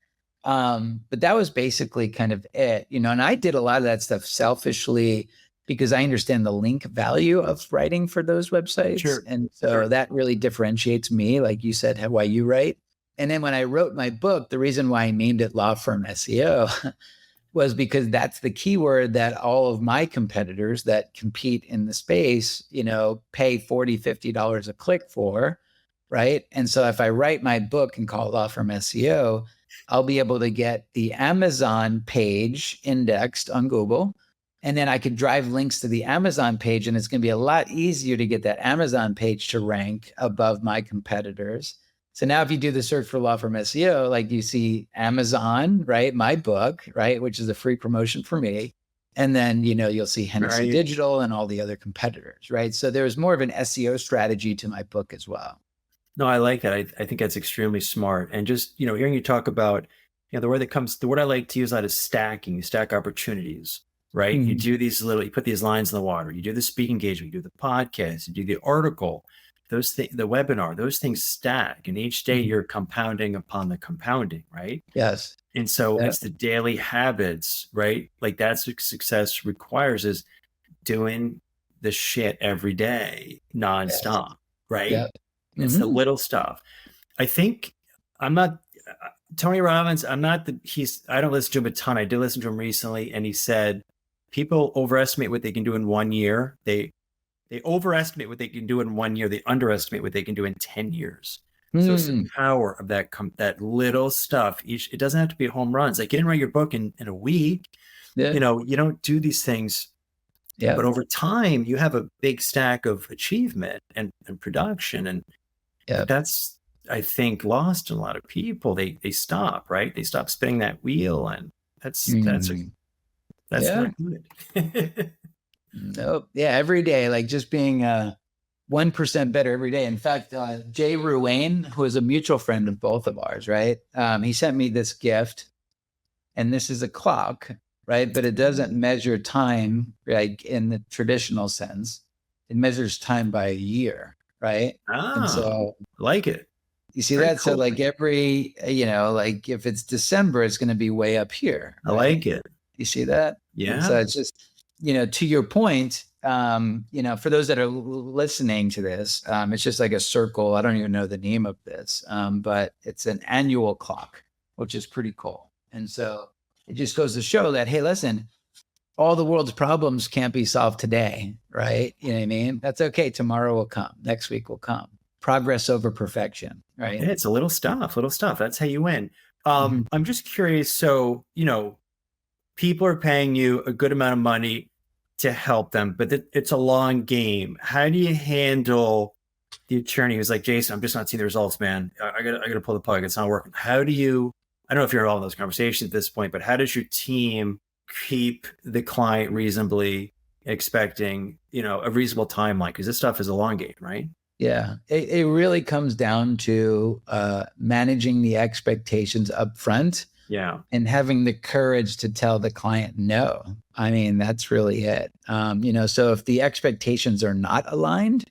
[SPEAKER 2] But that was basically kind of it, and I did a lot of that stuff selfishly because I understand the link value of writing for those websites.
[SPEAKER 1] Sure.
[SPEAKER 2] And so that really differentiates me, like you said, why you write. And then when I wrote my book, the reason why I named it Law Firm SEO was because that's the keyword that all of my competitors that compete in the space, pay $40, $50 a click for, right? And so if I write my book and call it Law Firm SEO, I'll be able to get the Amazon page indexed on Google. And then I could drive links to the Amazon page, and it's going to be a lot easier to get that Amazon page to rank above my competitors. So now if you do the search for Law Firm SEO, like, you see Amazon, right? My book, right? Which is a free promotion for me. And then, you'll see Hennessey Digital and all the other competitors, right? So there's more of an SEO strategy to my book as well.
[SPEAKER 1] No, I like that. I think that's extremely smart. And just, hearing you talk about, the word I like to use a lot is stacking. You stack opportunities, right? You do you put these lines in the water. You do the speaking engagement, you do the podcast, you do the article, the webinar, those things stack. And each day you're compounding upon the compounding, right?
[SPEAKER 2] Yes.
[SPEAKER 1] And so it's the daily habits, right? Like, that's what success requires, is doing the shit every day, nonstop, right?
[SPEAKER 2] Yep.
[SPEAKER 1] It's the little stuff. I think Tony Robbins, I don't listen to him a ton. I did listen to him recently, and he said, people overestimate what they can do in 1 year. They overestimate what they can do in 1 year. They underestimate what they can do in 10 years. So it's the power of that little stuff. It doesn't have to be home runs. Like, you didn't write your book in a week.
[SPEAKER 2] Yeah.
[SPEAKER 1] You don't do these things. Yeah. But over time, you have a big stack of achievement and production. And that's, I think, lost in a lot of people. They stop, right? They stop spinning that wheel. And that's not good.
[SPEAKER 2] Nope. Yeah. Every day, like, just being 1% better every day. In fact, Jay Ruane, who is a mutual friend of both of ours, right? He sent me this gift, and this is a clock, right? But it doesn't measure time, like, in the traditional sense. it measures time by a year, right? And so
[SPEAKER 1] like it.
[SPEAKER 2] you see
[SPEAKER 1] Very
[SPEAKER 2] that? So
[SPEAKER 1] cool.
[SPEAKER 2] like every, like if it's December, it's going to be way up here.
[SPEAKER 1] I like it.
[SPEAKER 2] You see that?
[SPEAKER 1] Yeah.
[SPEAKER 2] And so it's just, to your point, for those that are listening to this, it's just like a circle. I don't even know the name of this, but it's an annual clock, which is pretty cool. And so it just goes to show that, hey, listen, all the world's problems can't be solved today, right? You know what I mean? That's okay. Tomorrow will come. Next week will come. Progress over perfection, right?
[SPEAKER 1] Yeah, it's a little stuff. That's how you win. I'm just curious. So, people are paying you a good amount of money to help them, but it's a long game. How do you handle the attorney who's like, Jason, I'm just not seeing the results, man. I gotta pull the plug. It's not working. How do you, I don't know if you're involved in those conversations at this point, but how does your team keep the client reasonably expecting, a reasonable timeline? Because this stuff is a long game, right?
[SPEAKER 2] Yeah, it really comes down to managing the expectations up front.
[SPEAKER 1] Yeah.
[SPEAKER 2] And having the courage to tell the client no. I mean, that's really it. So if the expectations are not aligned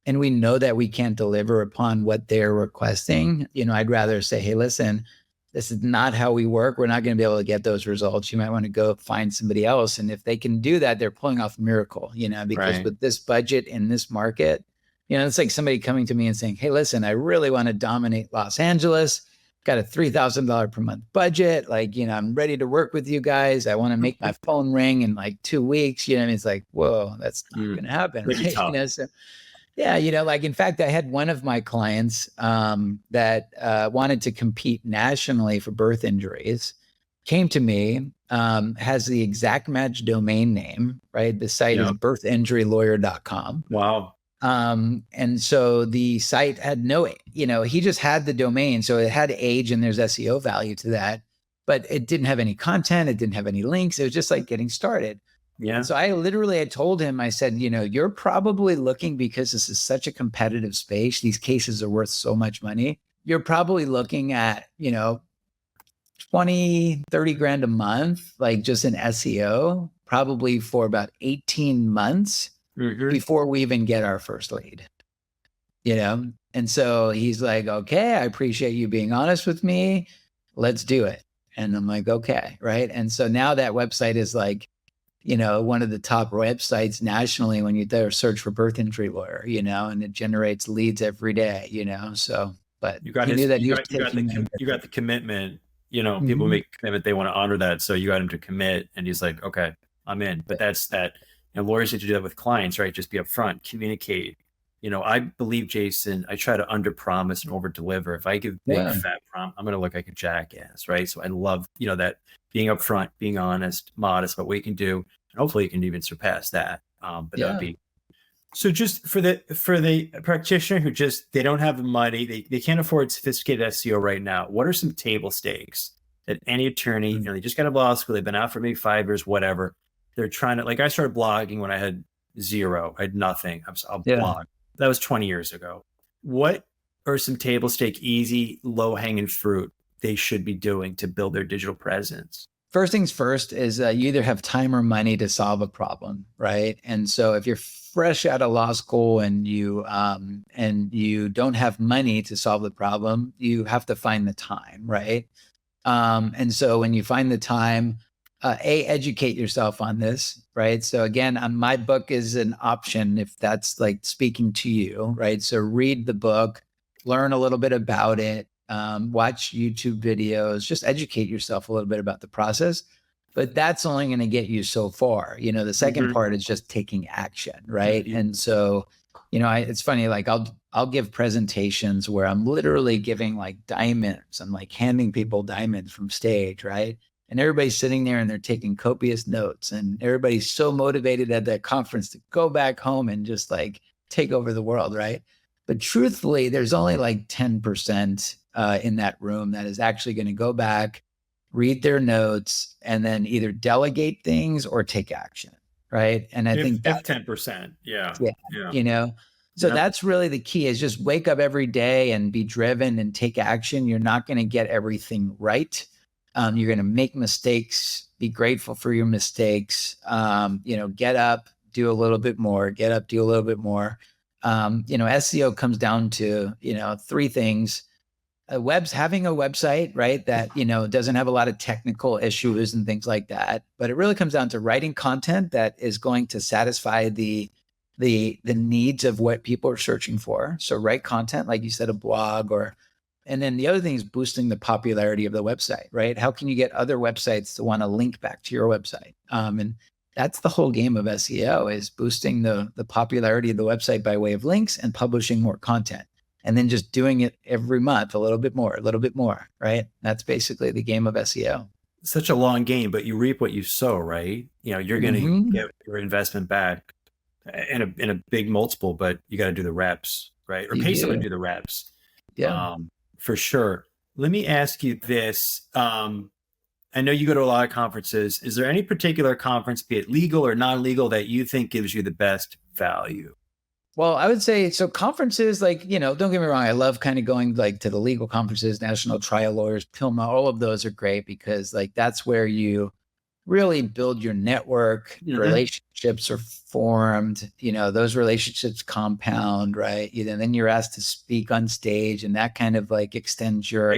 [SPEAKER 2] and we know that we can't deliver upon what they're requesting, I'd rather say, hey, listen, this is not how we work. We're not going to be able to get those results. You might want to go find somebody else. And if they can do that, they're pulling off a miracle, because
[SPEAKER 1] Right.
[SPEAKER 2] with this budget in this market, it's like somebody coming to me and saying, hey, listen, I really want to dominate Los Angeles. Got a $3,000 per month budget. Like, I'm ready to work with you guys. I want to make my phone ring in like 2 weeks. It's like, whoa, that's not going to happen. Right? So, yeah, in fact, I had one of my clients that wanted to compete nationally for birth injuries, came to me, has the exact match domain name, right? The site is birthinjurylawyer.com.
[SPEAKER 1] Wow.
[SPEAKER 2] And so the site had he just had the domain. So it had age and there's SEO value to that, but it didn't have any content. It didn't have any links. It was just like getting started.
[SPEAKER 1] Yeah.
[SPEAKER 2] And so I told him, I said, you're probably looking, because this is such a competitive space. These cases are worth so much money. You're probably looking at, 20, 30 grand a month, like just in SEO, probably for about 18 months. Before we even get our first lead, And so he's like, okay, I appreciate you being honest with me. Let's do it. And I'm like, okay. Right. And so now that website is like, one of the top websites nationally when you search for birth injury lawyer, and it generates leads every day, So, but
[SPEAKER 1] you got the commitment, people make commitment. They want to honor that. So you got him to commit, and he's like, okay, I'm in. But that's that. And lawyers need to do that with clients, right? Just be upfront, communicate. I believe, Jason, I try to under-promise and over-deliver. If I give big fat prompt, I'm going to look like a jackass, right? So I love, that being upfront, being honest, modest about what you can do. And hopefully you can even surpass that. But that would be. So just for the practitioner who they don't have the money, they can't afford sophisticated SEO right now. What are some table stakes that any attorney, they just got out of law school, they've been out for maybe 5 years, whatever. They're trying to, I started blogging when I had zero. I had nothing. I'll blog. That was 20 years ago. What are some table stake, easy, low hanging fruit they should be doing to build their digital presence?
[SPEAKER 2] First things first is you either have time or money to solve a problem, right? And so if you're fresh out of law school and you don't have money to solve the problem, you have to find the time, right? And so when you find the time, educate yourself on this, right? So again, my book is an option if that's like speaking to you, right? So read the book, learn a little bit about it, watch YouTube videos, just educate yourself a little bit about the process. But that's only going to get you so far. The second part is just taking action, right? And so, it's funny, like I'll give presentations where I'm literally giving like diamonds. I'm like handing people diamonds from stage, right? And everybody's sitting there and they're taking copious notes, and everybody's so motivated at that conference to go back home and just like take over the world, right? But truthfully, there's only like 10% in that room that is actually going to go back, read their notes, and then either delegate things or take action, right? And I think
[SPEAKER 1] that's 10%. Yeah.
[SPEAKER 2] So that's really the key, is just wake up every day and be driven and take action. You're not going to get everything right. You're going to make mistakes, be grateful for your mistakes, get up, do a little bit more, get up, do a little bit more. SEO comes down to, three things. Having a website, right, that, doesn't have a lot of technical issues and things like that. But it really comes down to writing content that is going to satisfy the needs of what people are searching for. So write content, like you said, a blog, and then the other thing is boosting the popularity of the website, right? How can you get other websites to want to link back to your website? And that's the whole game of SEO, is boosting the popularity of the website by way of links and publishing more content. And then just doing it every month, a little bit more, right? That's basically the game of SEO.
[SPEAKER 1] Such a long game, but you reap what you sow, right? You're going to get your investment back in a big multiple, but you got to do the reps, right? Or pay someone to do the reps.
[SPEAKER 2] Yeah,
[SPEAKER 1] for sure. Let me ask you this. I know you go to a lot of conferences. Is there any particular conference, be it legal or non-legal, that you think gives you the best value?
[SPEAKER 2] Well, I would say, so conferences, don't get me wrong. I love kind of going to the legal conferences, National Trial Lawyers, PILMA, all of those are great because that's where you really build your network, relationships are formed, those relationships compound, right? And then you're asked to speak on stage, and that kind of extends your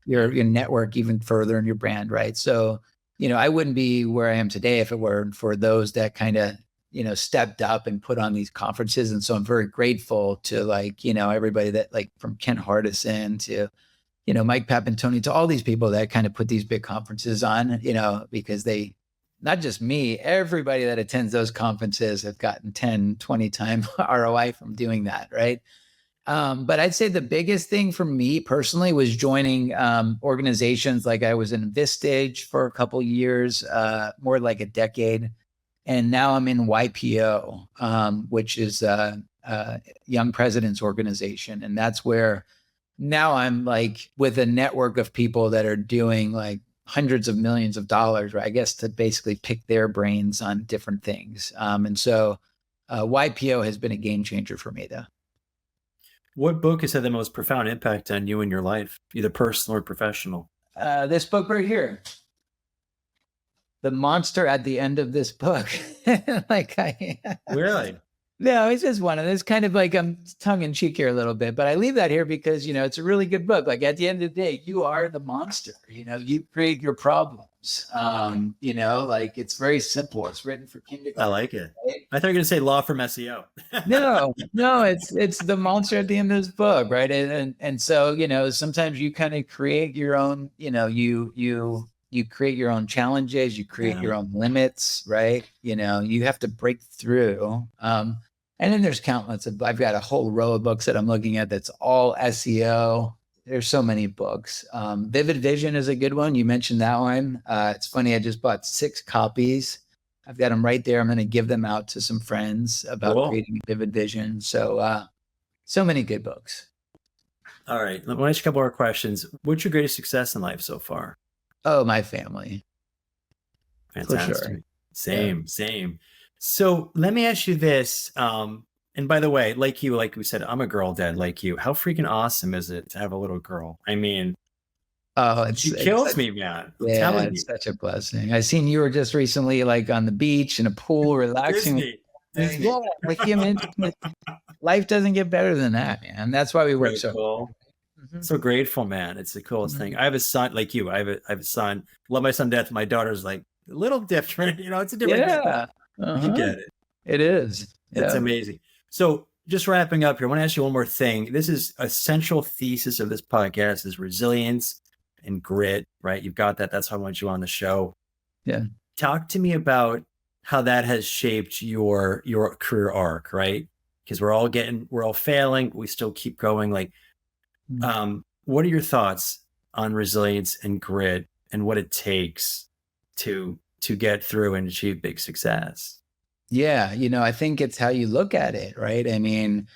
[SPEAKER 2] network even further in your brand, right? So, I wouldn't be where I am today if it weren't for those that kind of stepped up and put on these conferences. And so I'm very grateful to everybody that from Kent Hardison to, Mike Papantoni, to all these people that kind of put these big conferences on, because they, not just me, everybody that attends those conferences have gotten 10, 20 time ROI from doing that. Right. But I'd say the biggest thing for me personally was joining organizations. Like I was in Vistage for a couple of years, more like a decade. And now I'm in YPO, which is a Young Presidents Organization. And that's where now I'm with a network of people that are doing hundreds of millions of dollars, right? I guess to basically pick their brains on different things. And so YPO has been a game changer for me, though.
[SPEAKER 1] What book has had the most profound impact on you in your life, either personal or professional?
[SPEAKER 2] This book right here. The monster at the end of this book.
[SPEAKER 1] Really?
[SPEAKER 2] No, it's just one of those kind of I'm tongue in cheek here a little bit, but I leave that here because, it's a really good book. At the end of the day, you are the monster, you create your problems. It's very simple. It's written for kindergarten.
[SPEAKER 1] I like it. Right? I thought you were going to say law from SEO.
[SPEAKER 2] No, it's the monster at the end of this book. Right. And so, sometimes you kind of create your own, you create your own challenges, you create your own limits, right? You have to break through. And then there's countless I've got a whole row of books that I'm looking at that's all SEO. There's so many books. Vivid Vision is a good one. You mentioned that one. It's funny. I just bought 6 copies. I've got them right there. I'm going to give them out to some friends about creating Vivid Vision. So, so many good books.
[SPEAKER 1] All right. Let me ask you a couple more questions. What's your greatest success in life so far?
[SPEAKER 2] Oh, my family.
[SPEAKER 1] Fantastic. For sure. Same. So let me ask you this. And by the way, like we said, I'm a girl dad like you. How freaking awesome is it to have a little girl? I mean, she kills me, man.
[SPEAKER 2] Yeah, it's such a blessing. I seen you were just recently on the beach in a pool, relaxing.
[SPEAKER 1] Disney.
[SPEAKER 2] Yeah, life doesn't get better than that, man. That's why we work so
[SPEAKER 1] cool. So grateful, man. It's the coolest thing. I have a son like you. I have a son. Love my son to death. My daughter's a little different. It's a different.
[SPEAKER 2] Yeah,
[SPEAKER 1] you get it.
[SPEAKER 2] It is.
[SPEAKER 1] It's amazing. So just wrapping up here, I want to ask you one more thing. This is a central thesis of this podcast: is resilience and grit. Right? You've got that. That's why I want you on the show.
[SPEAKER 2] Yeah.
[SPEAKER 1] Talk to me about how that has shaped your career arc. Right? Because we're all failing. We still keep going. What are your thoughts on resilience and grit and what it takes to get through and achieve big success?
[SPEAKER 2] Yeah. I think it's how you look at it, right? I mean,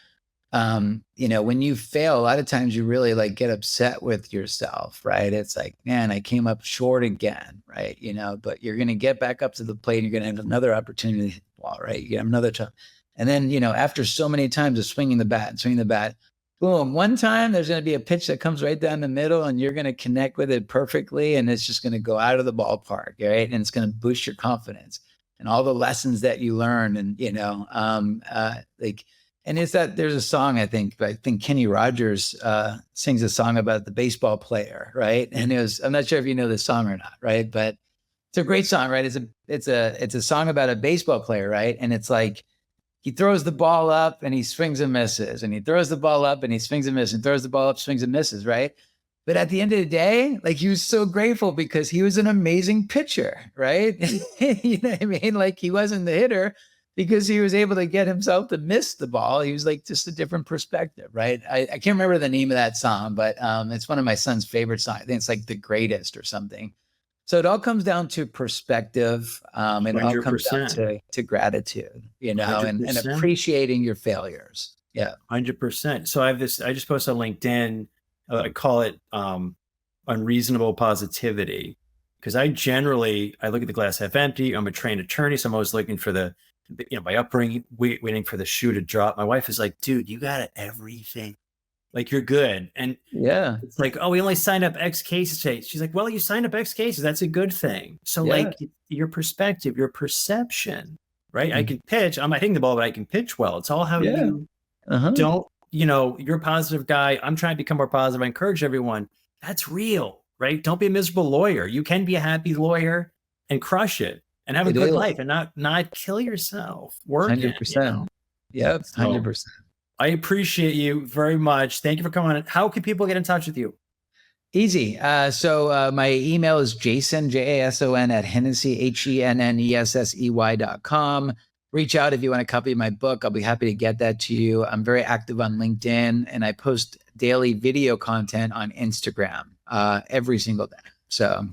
[SPEAKER 2] when you fail, a lot of times you really get upset with yourself, right? It's man, I came up short again, right? But you're going to get back up to the plate and you're going to have another opportunity, right? You have another time. And then, after so many times of swinging the bat, boom, one time there's going to be a pitch that comes right down the middle and you're going to connect with it perfectly. And it's just going to go out of the ballpark, right? And it's going to boost your confidence. and all the lessons that you learn. And, and it's that there's a song, I think Kenny Rogers sings a song about the baseball player, right? And I'm not sure if you know this song or not, right? But it's a great song, right? It's a song about a baseball player, right? And it's like, he throws the ball up and he swings and misses, and he throws the ball up and he swings and misses, and throws the ball up, swings and misses, right? But at the end of the day, like, he was so grateful because he was an amazing pitcher, right? You know what I mean? Like, he wasn't the hitter because he was able to get himself to miss the ball. He was like just a different perspective, right? I can't remember the name of that song, but it's one of my son's favorite songs. I think it's like The Greatest or something. So it all comes down to perspective, and it all comes down to gratitude, and appreciating your failures. Yeah.
[SPEAKER 1] 100%. So I just posted on LinkedIn, I call it unreasonable positivity, because I look at the glass half empty. I'm a trained attorney, so I'm always looking for my upbringing, waiting for the shoe to drop. My wife is like, dude, you got everything. Like, you're good. And it's like, oh, we only signed up X cases today. She's like, well, you signed up X cases. That's a good thing. So like, your perspective, your perception, right? I can pitch. I'm not hitting the ball, but I can pitch well. It's all how you don't, you're a positive guy. I'm trying to become more positive. I encourage everyone. That's real, right? Don't be a miserable lawyer. You can be a happy lawyer and crush it and have a good life and not kill yourself. Work
[SPEAKER 2] 100%. Yep. 100%.
[SPEAKER 1] I appreciate you very much. Thank you for coming on. How can people get in touch with you?
[SPEAKER 2] Easy. So my email is Jason, JASON at Hennessey, HENNESSEY.com. Reach out if you want a copy of my book. I'll be happy to get that to you. I'm very active on LinkedIn, and I post daily video content on Instagram every single day. So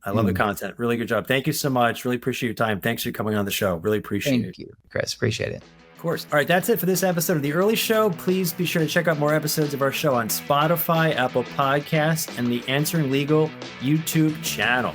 [SPEAKER 1] I love the content. Really good job. Thank you so much. Really appreciate your time. Thanks for coming on the show. Really appreciate it.
[SPEAKER 2] Thank you, Chris. Appreciate it.
[SPEAKER 1] Of course. All right, that's it for this episode of The Earley Show. Please be sure to check out more episodes of our show on Spotify, Apple Podcasts, and the Answering Legal YouTube channel.